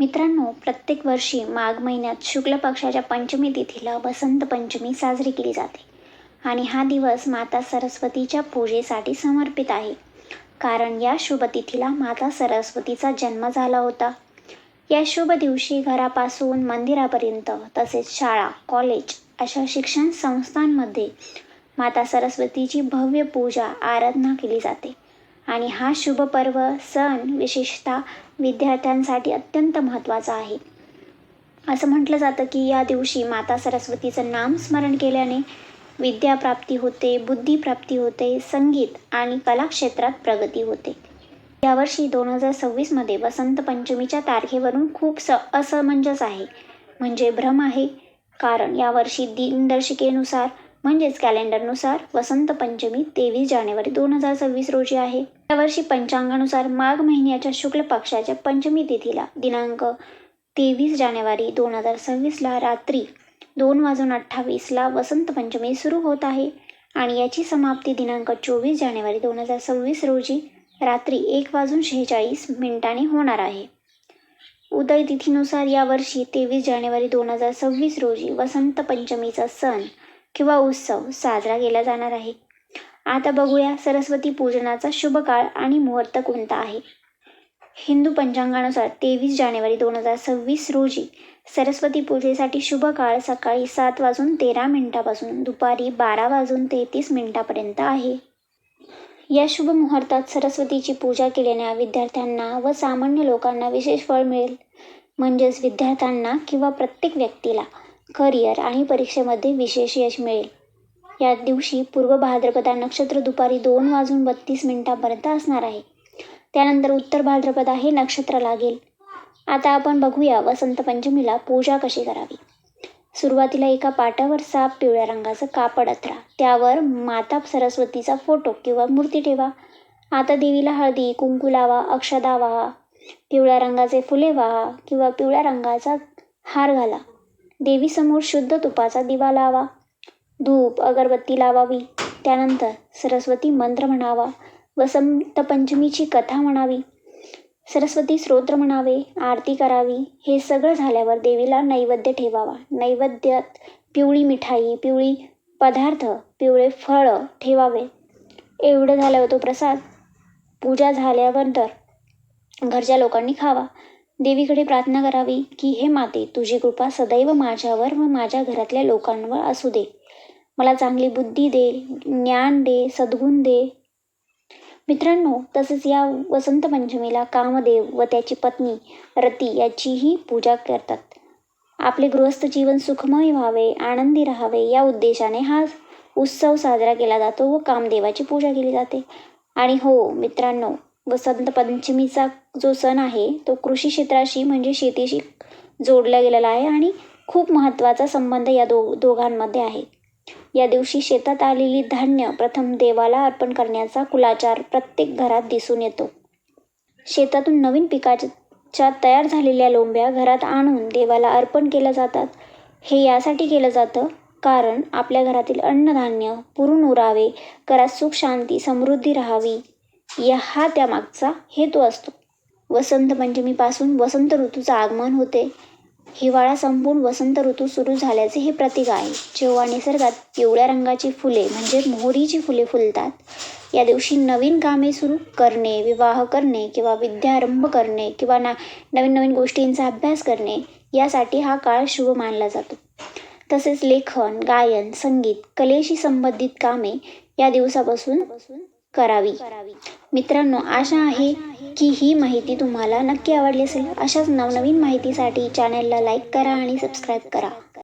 मित्रांनो, प्रत्येक वर्षी माघ महिन्यात शुक्ल पक्षाच्या पंचमी तिथीला वसंत पंचमी साजरी केली जाते आणि हा दिवस माता सरस्वतीच्या पूजेसाठी समर्पित आहे. कारण या शुभ तिथीला माता सरस्वतीचा जन्म झाला होता. या शुभ दिवशी घरापासून मंदिरापर्यंत तसेच शाळा, कॉलेज अशा शिक्षण संस्थांमध्ये माता सरस्वतीची भव्य पूजा आराधना केली जाते आणि हा शुभ पर्व सण विशेषतः विद्यार्थ्यांसाठी अत्यंत महत्त्वाचा आहे. असं म्हटलं जातं की या दिवशी माता सरस्वतीचं नामस्मरण केल्याने विद्याप्राप्ती होते, बुद्धिप्राप्ती होते, संगीत आणि कला क्षेत्रात प्रगती होते. यावर्षी 2026मध्ये वसंत पंचमीच्या तारखेवरून खूप असमंजस आहे, म्हणजे भ्रम आहे. कारण यावर्षी दिनदर्शिकेनुसार म्हणजेच कॅलेंडरनुसार वसंत पंचमी 23 जानेवारी 2026 रोजी आहे. यावर्षी पंचांगानुसार माघ महिन्याच्या शुक्ल पक्षाच्या पंचमी तिथीला दिनांक 23 जानेवारी 2026ला रात्री 2:28 वसंत पंचमी सुरू होत आहे आणि याची समाप्ती दिनांक 24 जानेवारी 2026 रोजी रात्री 1:46 होणार आहे. उदय तिथीनुसार यावर्षी 23 जानेवारी 2026 रोजी वसंत पंचमीचा सण किंवा उत्सव साजरा केला जाणार आहे. आता बघूया सरस्वती पूजनाचा शुभ काळ आणि मुहूर्त कोणता आहे. हिंदू पंचांगानुसार 23 जानेवारी 2026 रोजी सरस्वती पूजेसाठी शुभ काळ सकाळी 7:13 पासून दुपारी 12:33 आहे. या शुभ मुहूर्तात सरस्वतीची पूजा केल्याने विद्यार्थ्यांना व सामान्य लोकांना विशेष फळ मिळेल. म्हणजेच विद्यार्थ्यांना किंवा प्रत्येक व्यक्तीला करिअर आणि परीक्षेमध्ये विशेष यश मिळेल. या दिवशी पूर्व भाद्रपदा नक्षत्र दुपारी 2:32 असणार आहे. त्यानंतर उत्तर भाद्रपदा हे नक्षत्र लागेल. आता आपण बघूया वसंत पंचमीला पूजा कशी करावी. सुरुवातीला एका पाटावर साप पिवळ्या रंगाचं कापड अथरा. त्यावर माता सरस्वतीचा फोटो किंवा मूर्ती ठेवा. आता देवीला हळदी कुंकू लावा, अक्षदा वाहा, पिवळ्या रंगाचे फुले वाहा किंवा पिवळ्या रंगाचा हार घाला. देवीसमोर शुद्ध तुपाचा दिवा लावा. धूप अगरबत्ती लावावी. त्यानंतर सरस्वती मंत्र म्हणावा. वसंत पंचमीची कथा म्हणावी. सरस्वती स्तोत्र म्हणावे. आरती करावी. हे सगळं झाल्यावर देवीला नैवेद्य ठेवावा. नैवेद्यात पिवळी मिठाई, पिवळी पदार्थ, पिवळे फळं ठेवावे. एवढं झाल्यावर तो प्रसाद पूजा झाल्यानंतर घरच्या लोकांनी खावा. देवीकडे प्रार्थना करावी की हे माते, तुझी कृपा सदैव माझ्यावर व माझ्या घरातल्या लोकांवर असू दे. मला चांगली बुद्धी दे, ज्ञान दे, सद्गुण दे. मित्रांनो, तसेच या वसंत पंचमीला कामदेव व त्याची पत्नी रती याचीही पूजा करतात. आपले गृहस्थ जीवन सुखमय व्हावे, आनंदी राहावे या उद्देशाने हा उत्सव साजरा केला जातो व कामदेवाची पूजा केली जाते. आणि हो मित्रांनो, वसंत पंचमीचा जो सण आहे तो कृषी क्षेत्राशी म्हणजे शेतीशी जोडला गेलेला आहे आणि खूप महत्त्वाचा संबंध या दोघांमध्ये आहे. या दिवशी शेतात आलेली धान्य प्रथम देवाला अर्पण करण्याचा कुलाचार प्रत्येक घरात दिसून येतो. शेतातून नवीन पिकाच्या तयार झालेल्या लोंब्या घरात आणून देवाला अर्पण केल्या जातात. हे यासाठी केलं जातं कारण आपल्या घरातील अन्नधान्य पुरून उरावे, घरात सुख शांती समृद्धी राहावी हा त्यामागचा हेतू असतो. वसंत पंचमीपासून वसंत ऋतूचं आगमन होते. हिवाळा संपून वसंत ऋतू सुरू झाल्याचे हे प्रतीक आहे. जेव्हा निसर्गात पिवळ्या रंगाची फुले म्हणजे मोहरीची फुले फुलतात, या दिवशी नवीन कामे सुरू करणे, विवाह करणे किंवा विद्यारंभ करणे किंवा नवीन गोष्टींचा अभ्यास करणे यासाठी हा काळ शुभ मानला जातो. तसेच लेखन, गायन, संगीत, कलेशी संबंधित कामे या दिवसापासून करावी. मित्रांनो, आशा आहे की ही माहिती तुम्हाला नक्की आवडली असेल. अशाच नवनवीन माहितीसाठी चॅनलला लाईक करा आणि सबस्क्राईब करा.